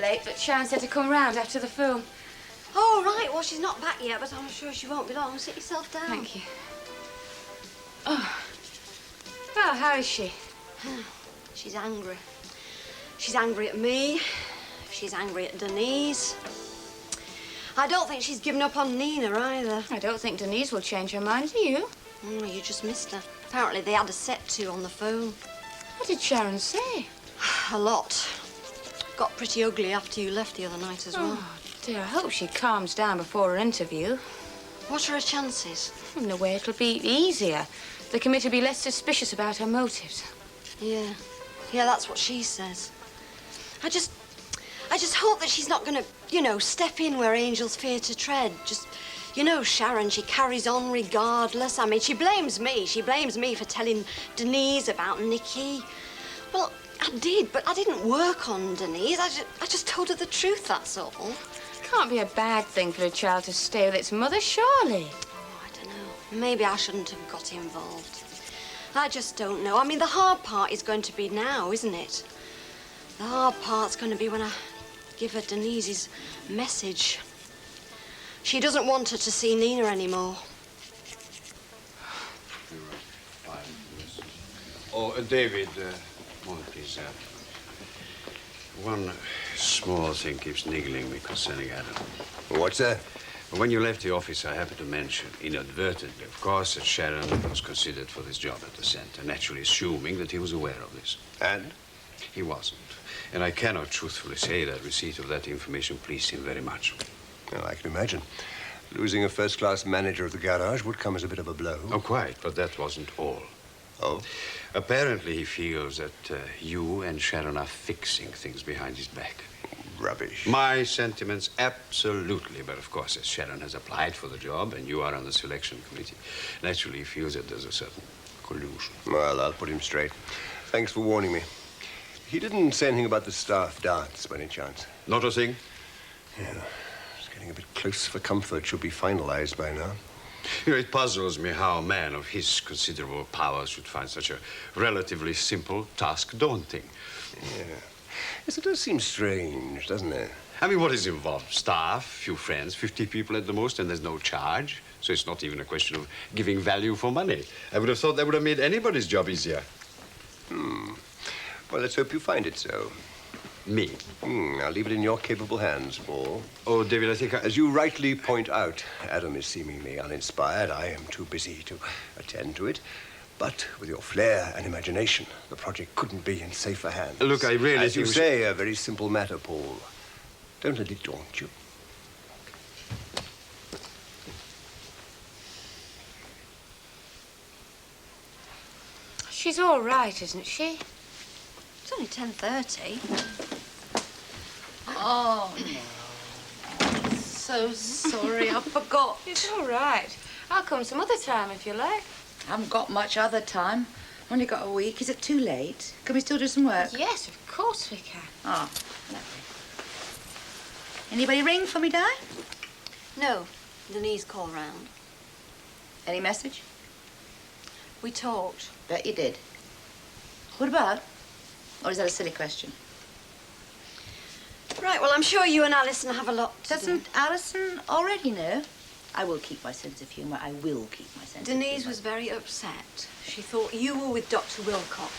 late, but Sharon said to come round after the film. Oh, right. Well, she's not back yet, but I'm sure she won't be long. Sit yourself down. Thank you. Oh. Well, how is she? She's angry. She's angry at me. She's angry at Denise. I don't think she's given up on Nina either. I don't think Denise will change her mind, do you? Oh, you just missed her. Apparently they had a set to on the phone. What did Sharon say? A lot. Got pretty ugly after you left the other night as well. Oh, dear, I hope she calms down before her interview. What are her chances? In a way, it'll be easier. The committee will be less suspicious about her motives. Yeah. Yeah, that's what she says. I just hope that she's not going to, you know, step in where angels fear to tread. Just, you know, Sharon, she carries on regardless. I mean, she blames me. She blames me for telling Denise about Nicky. Well, I did, but I didn't work on Denise. I just told her the truth, that's all. It can't be a bad thing for a child to stay with its mother, surely. Oh, I don't know. Maybe I shouldn't have got involved. I just don't know. I mean, the hard part is going to be now, isn't it? The hard part's going to be when I give her Denise's message. She doesn't want her to see Nina anymore. Oh, David, moment, please. One small thing keeps niggling me concerning Adam. What's that? When you left the office, I happened to mention, inadvertently, of course, that Sharon was considered for this job at the center, naturally assuming that he was aware of this. And? He wasn't. And I cannot truthfully say that receipt of that information pleased him very much. Well, I can imagine. Losing a first-class manager of the garage would come as a bit of a blow. Oh, quite, but that wasn't all. Oh? Apparently, he feels that you and Sharon are fixing things behind his back. Rubbish. My sentiments, absolutely. But, of course, as Sharon has applied for the job and you are on the selection committee, naturally he feels that there's a certain collusion. Well, I'll put him straight. Thanks for warning me. He didn't say anything about the staff dance, by any chance? Not a thing? Yeah. It's getting a bit close for comfort. Should be finalized by now. You know, it puzzles me how a man of his considerable powers should find such a relatively simple task daunting. Yeah. Yes, it does seem strange, doesn't it? I mean, what is involved? Staff, few friends, 50 people at the most, and there's no charge. So it's not even a question of giving value for money. I would have thought that would have made anybody's job easier. Well, let's hope you find it so. Me? I'll leave it in your capable hands, Paul. Oh, David, I think As you rightly point out, Adam is seemingly uninspired. I am too busy to attend to it. But with your flair and imagination, the project couldn't be in safer hands. Look, I really As you say, a very simple matter, Paul. Don't let it daunt you. She's all right, isn't she? It's only 10:30. Oh, no. So sorry, I forgot. It's all right. I'll come some other time if you like. I haven't got much other time. Only got a week. Is it too late? Can we still do some work? Yes, of course we can. Oh, lovely. Anybody ring for me, Di? No, Denise called round. Any message? We talked. Bet you did. What about? Or is that a silly question? Right, well, I'm sure you and Alison have a lot to Doesn't Alison already know? I will keep my sense of humour. I will keep my sense of humour. Denise was very upset. She thought you were with Dr. Wilcox.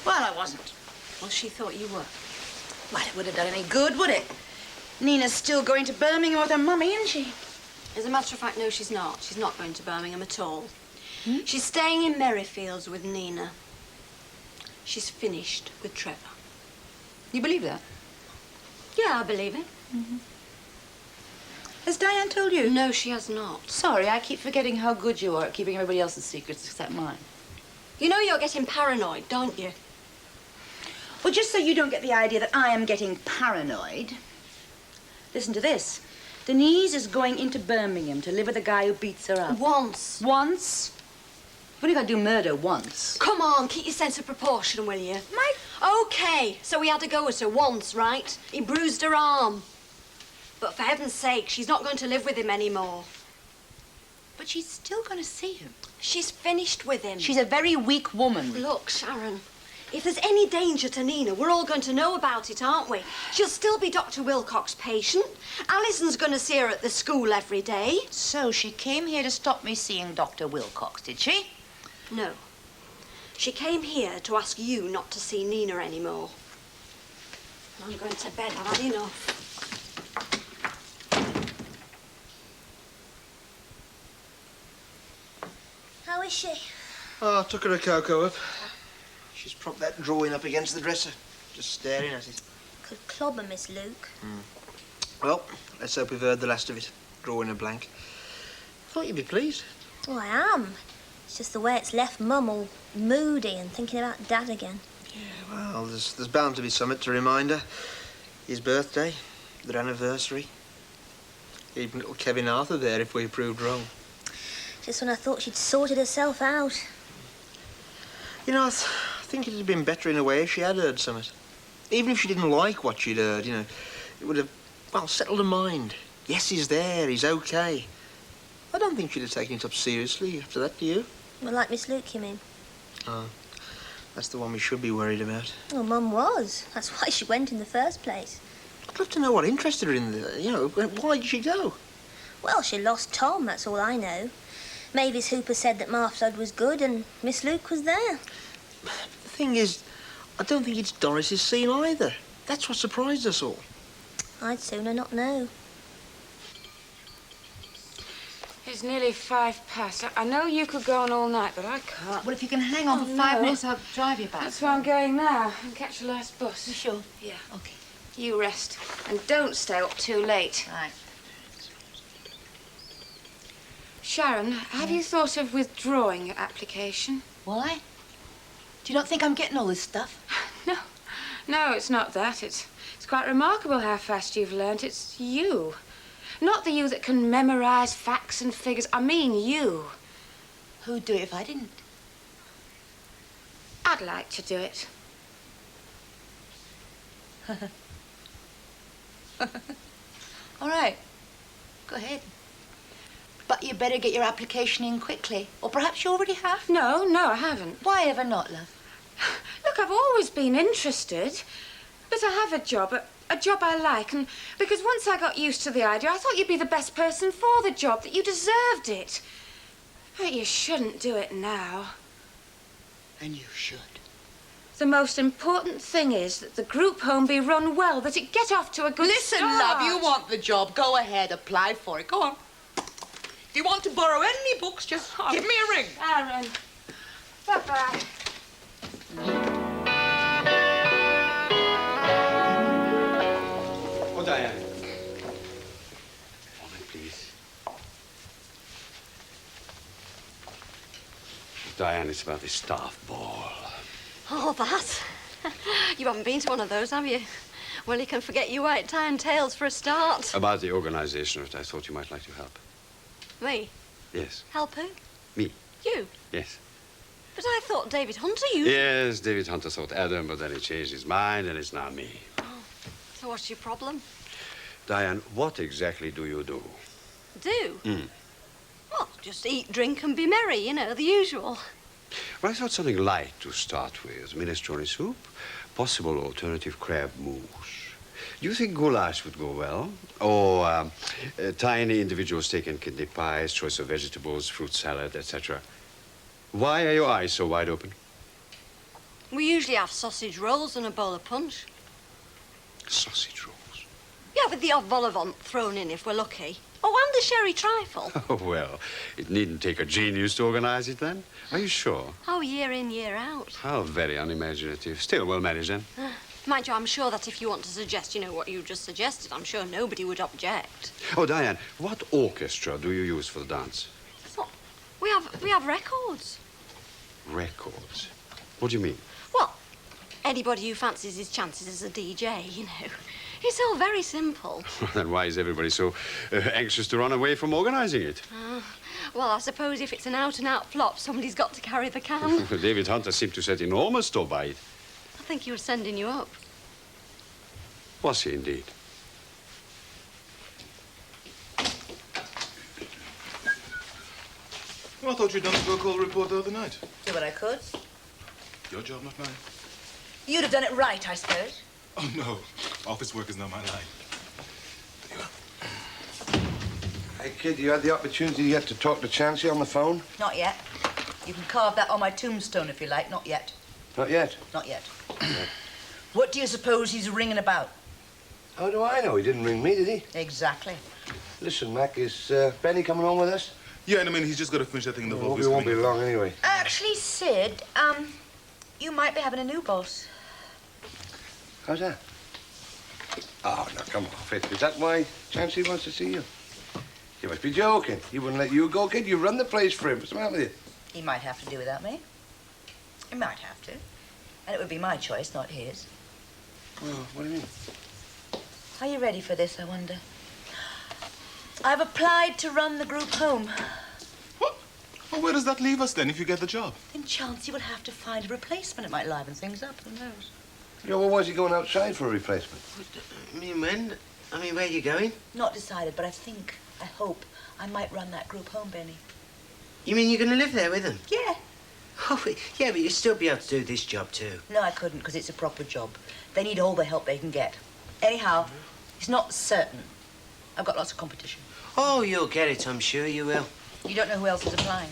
Well, I wasn't. Well, she thought you were. Well, it would have done any good, would it? Nina's still going to Birmingham with her mummy, isn't she? As a matter of fact, no, she's not. She's not going to Birmingham at all. She's staying in Merrifields with Nina. She's finished with Trevor. You believe that? Yeah, I believe it. Has Diane told you? No, she has not. Sorry, I keep forgetting how good you are at keeping everybody else's secrets except mine. You know you're getting paranoid, don't you? Well, just so you don't get the idea that I am getting paranoid, listen to this. Denise is going into Birmingham to live with a guy who beats her up. Once. Once? You've only got to do murder once. Come on, keep your sense of proportion, will you? Okay, so he had to go at her once, right? He bruised her arm. But for heaven's sake, she's not going to live with him anymore. But she's still going to see him. She's finished with him. She's a very weak woman. Look, Sharon, If there's any danger to Nina, we're all going to know about it, aren't we? She'll still be Dr. Wilcox's patient. Alison's going to see her at the school every day. So she came here to stop me seeing Dr. Wilcox, did she? No. She came here to ask you not to see Nina anymore. I'm going to bed. I've had enough. How is she? Oh, I took her a cocoa up. She's propped that drawing up against the dresser, just staring at it. Could clobber Miss Luke. Well, let's hope we've heard the last of it. Drawing a blank. Thought you'd be pleased. Oh, I am. It's just the way it's left Mum all moody and thinking about Dad again. Yeah, well, there's bound to be something to remind her. His birthday, their anniversary. Even little Kevin Arthur there if we proved wrong. Just when I thought she'd sorted herself out. You know, I think it'd have been better in a way if she had heard something. Even if she didn't like what she'd heard, you know, it would have, well, settled her mind. Yes, he's there, he's okay. I don't think she'd have taken it up seriously after that, do you? Well, like Miss Luke, you mean? Oh, that's the one we should be worried about. Well, Mum was. That's why she went in the first place. I'd love to know what interested her in the, you know, why did she go? Well, she lost Tom, that's all I know. Mavis Hooper said that Marflud was good and Miss Luke was there. The thing is, I don't think it's Doris's scene either. That's what surprised us all. I'd sooner not know. It's nearly 5 past. I know you could go on all night, but I can't. Well, if you can hang on for 5 minutes, I'll drive you back. That's where I'm going now and catch the last bus. You sure? Yeah. OK. You rest. And don't stay up too late. Right. Sharon, have you thought of withdrawing your application? Why? Do you not think I'm getting all this stuff? No. No, it's not that. It's quite remarkable how fast you've learnt. It's you. Not the you that can memorise facts and figures. I mean you. Who'd do it if I didn't? I'd like to do it. All right. Go ahead. But you better get your application in quickly. Or perhaps you already have. No, I haven't. Why ever not, love? Look, I've always been interested. But I have a job I like, and because once I got used to the idea, I thought you'd be the best person for the job, that you deserved it. But you shouldn't do it now. And you should. The most important thing is that the group home be run well, that it get off to a good Listen, start. love, you want the job. Go ahead, apply for it. Go on. If you want to borrow any books, just give me a ring. Aaron. Bye-bye. Oh, Diane. Moment, please. Diane, it's about the staff ball. Oh, that? You haven't been to one of those, have you? Well, you can forget your white tie and tails for a start. About the organisation of it, I thought you might like to help. Me? Yes. Help who? Me. You? Yes. But I thought David Hunter, you... Yes, David Hunter thought Adam, but then he changed his mind, and it's now me. Oh, so what's your problem? Diane, what exactly do you do? Do? Mm. Well, just eat, drink, and be merry, you know, the usual. Well, I thought something light to start with. Minestrone soup, possible alternative crab mousse. Do you think goulash would go well? Or tiny individual steak and kidney pies, choice of vegetables, fruit salad, etc. Why are your eyes so wide open? We usually have sausage rolls and a bowl of punch. Sausage rolls? Yeah, with the odd vol au vent thrown in if we're lucky. Oh, and a sherry trifle. Oh, well, it needn't take a genius to organize it, then. Are you sure? Oh, year in, year out. How very unimaginative. Still well managed, then. Mind you, I'm sure that if you want to suggest, you know, what you just suggested, I'm sure nobody would object. Oh, Diane, what orchestra do you use for the dance? What? We have records. Records? What do you mean? Well, anybody who fancies his chances as a DJ, you know. It's all very simple. Then why is everybody so anxious to run away from organizing it? Well, I suppose if it's an out-and-out flop, somebody's got to carry the can. David Hunter seemed to set enormous store by it. I think he was sending you up. Was he indeed? Well, I thought you'd done a so-called report the other night. Do what I could. Your job, not mine. You'd have done it right, I suppose. Oh, no. Office work is not my line. Hey, kid, you had the opportunity yet to talk to Chancey on the phone? Not yet. You can carve that on my tombstone if you like. Not yet. Not yet? Not yet. What do you suppose he's ringing about? How do I know? He didn't ring me, did he? Exactly. Listen, Mac, is Benny coming home with us? Yeah, and I mean, he's just got to finish that thing in the vault. It won't be long anyway. Actually, Sid, you might be having a new boss. How's that? Oh, now, come off it. Is that why Chancey wants to see you? You must be joking. He wouldn't let you go, kid. You run the place for him. What's the matter with you? He might have to do without me. He might have to. And it would be my choice, not his. Well, what do you mean? Are you ready for this, I wonder? I've applied to run the group home. What? Well, where does that leave us, then, if you get the job? Then Chancey will have to find a replacement. It might liven things up. Who knows? Yeah, well, why is he going outside for a replacement? I mean, when? I mean, where are you going? Not decided, but I hope I might run that group home, Benny. You mean you're going to live there with them? Yeah. Oh, yeah, but you'll still be able to do this job, too. No, I couldn't, because it's a proper job. They need all the help they can get. Anyhow, it's not certain. I've got lots of competition. Oh, you'll get it, I'm sure you will. You don't know who else is applying.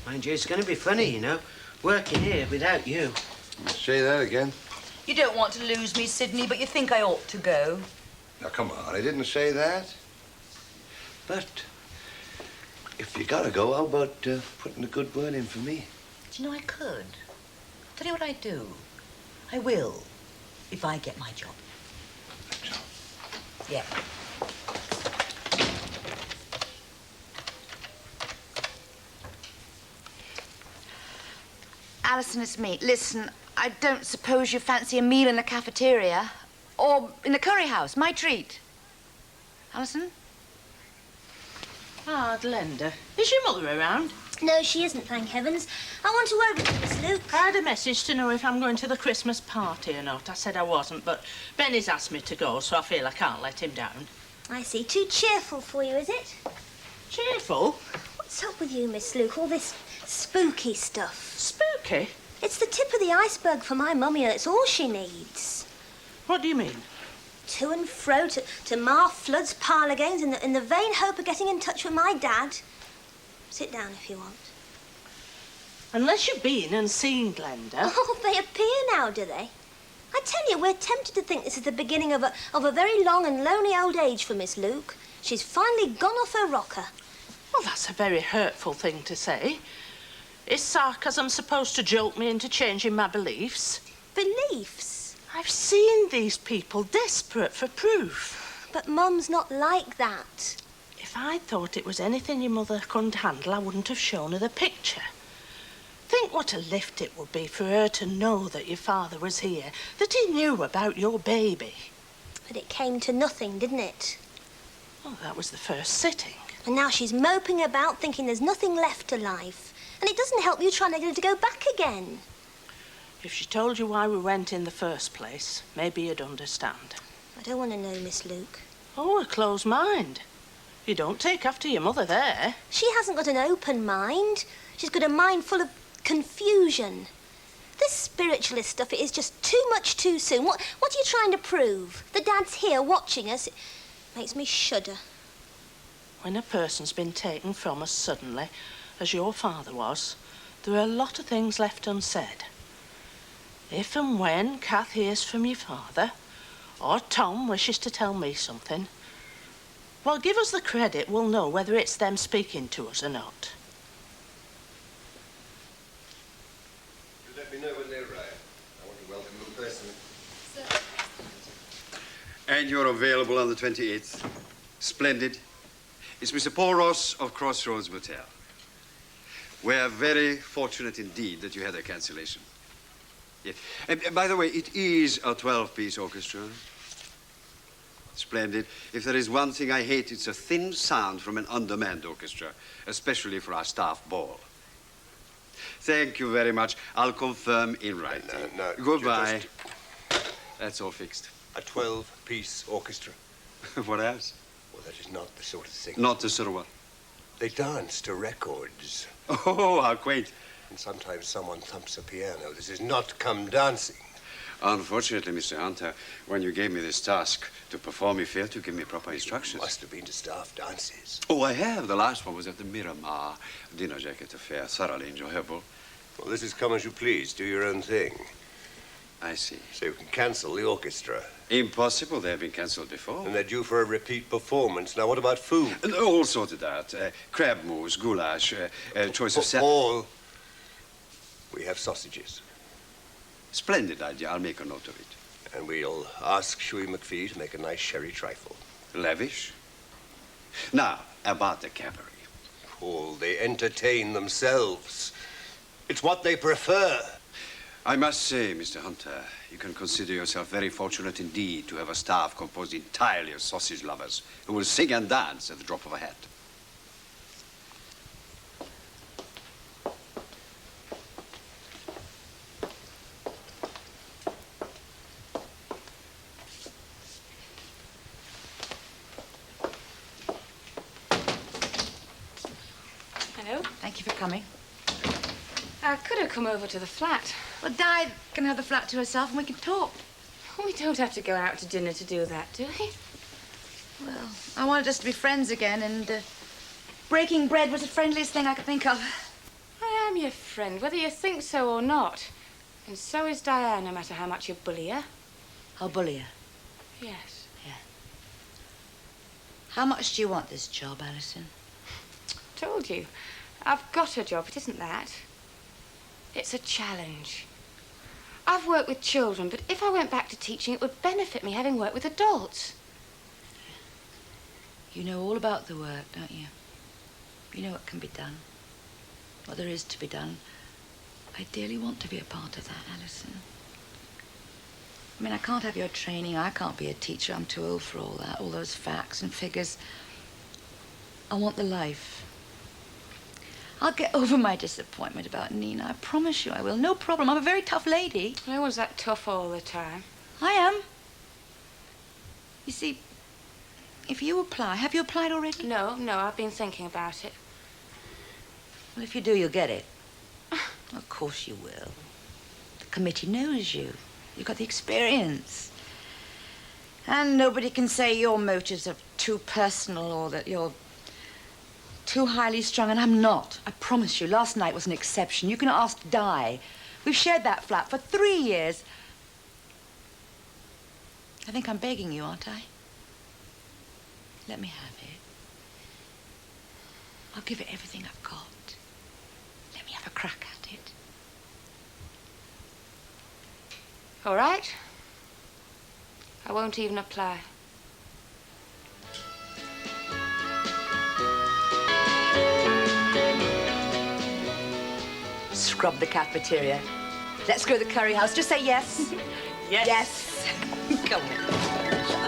Mind you, it's going to be funny, you know, working here without you. Say that again. You don't want to lose me, Sydney, but you think I ought to go. Now, come on. I didn't say that. But if you gotta go, how about putting a good word in for me? Do you know I could? I'll tell you what I do. I will, if I get my job. Job? Yeah. Alison, it's me. Listen, I don't suppose you fancy a meal in the cafeteria or in the curry house. My treat. Alison? Ah, Glenda. Is your mother around? No, she isn't, thank heavens. I want to over to Miss Luke. I had a message to know if I'm going to the Christmas party or not. I said I wasn't, but Benny's asked me to go, so I feel I can't let him down. I see. Too cheerful for you, is it? Cheerful? What's up with you, Miss Luke? All this spooky stuff. Spooky? It's the tip of the iceberg for my mummy, and it's all she needs. What do you mean? To and fro, to mar Flood's parlour games in the vain hope of getting in touch with my dad. Sit down if you want. Unless you've been and seen Glenda. Oh, they appear now, do they? I tell you, we're tempted to think this is the beginning of a very long and lonely old age for Miss Luke. She's finally gone off her rocker. Well, that's a very hurtful thing to say. Is sarcasm supposed to jolt me into changing my beliefs? Beliefs? I've seen these people desperate for proof. But Mum's not like that. If I thought it was anything your mother couldn't handle, I wouldn't have shown her the picture. Think what a lift it would be for her to know that your father was here, that he knew about your baby. But it came to nothing, didn't it? Well, that was the first sitting. And now she's moping about thinking there's nothing left to life. And it doesn't help you trying to get her to go back again. If she told you why we went in the first place, maybe you'd understand. I don't want to know, Miss Luke. Oh, a closed mind. You don't take after your mother there. She hasn't got an open mind. She's got a mind full of confusion. This spiritualist stuff, it is just too much too soon. What are you trying to prove? The Dad's here watching us. It makes me shudder. When a person's been taken from us suddenly, as your father was, there are a lot of things left unsaid. If and when Kath hears from your father, or Tom wishes to tell me something, well, give us the credit, we'll know whether it's them speaking to us or not. You let me know when they arrive. I want to welcome them personally. And you're available on the 28th. Splendid. It's Mr. Paul Ross of Crossroads Motel. We're very fortunate indeed that you had a cancellation. Yes. And by the way, it is a 12-piece orchestra. Splendid. If there is one thing I hate, it's a thin sound from an undermanned orchestra, especially for our staff ball. Thank you very much. I'll confirm in writing. No. Goodbye. That's all fixed. A 12-piece orchestra. What else? Well, that is not the sort of thing. Not the sort of what? They dance to records. Oh, how quaint. And sometimes someone thumps a piano. This is not come dancing. Unfortunately, Mr. Hunter, when you gave me this task to perform, you failed to give me proper instructions. Must have been to staff dances. Oh, I have. The last one was at the Miramar. Dinner jacket affair. Thoroughly enjoyable. Well, this is come as you please. Do your own thing. I see. So you can cancel the orchestra. Impossible. They have been cancelled before. And they're due for a repeat performance. Now, what about food? All sorted out. Crab mousse, goulash, choice of For salad. all, we have sausages. Splendid idea. I'll make a note of it. And we'll ask Shuey McPhee to make a nice sherry trifle. Lavish. Now, about the cabaret. Paul, they entertain themselves. It's what they prefer. I must say, Mr. Hunter, you can consider yourself very fortunate indeed to have a staff composed entirely of sausage lovers who will sing and dance at the drop of a hat. Hello. Thank you for coming. I could have come over to the flat. Well, Di can have the flat to herself and we can talk. We don't have to go out to dinner to do that, do we? Well, I wanted us to be friends again, and breaking bread was the friendliest thing I could think of. I am your friend, whether you think so or not. And so is Diane, no matter how much you bully her. I'll bully her. Yes. Yeah. How much do you want this job, Alison? Told you. I've got a job. It isn't that. It's a challenge. I've worked with children, but if I went back to teaching, it would benefit me having worked with adults. You know all about the work, don't you? You know what can be done, what there is to be done. I dearly want to be a part of that, Alison. I mean, I can't have your training. I can't be a teacher. I'm too old for all that, all those facts and figures. I want the life. I'll get over my disappointment about Nina. I promise you I will. No problem. I'm a very tough lady. I was that tough all the time. I am. You see, if you apply... Have you applied already? No, I've been thinking about it. Well, if you do, you'll get it. Of course you will. The committee knows you. You've got the experience. And nobody can say your motives are too personal or that you're too highly strung, and I'm not. I promise you, last night was an exception. You can ask Di. We've shared that flat for 3 years. I think I'm begging you, aren't I? Let me have it. I'll give it everything I've got. Let me have a crack at it. All right. I won't even apply. Scrub the cafeteria. Let's go to the curry house. Just say yes. Yes. Yes. Come on.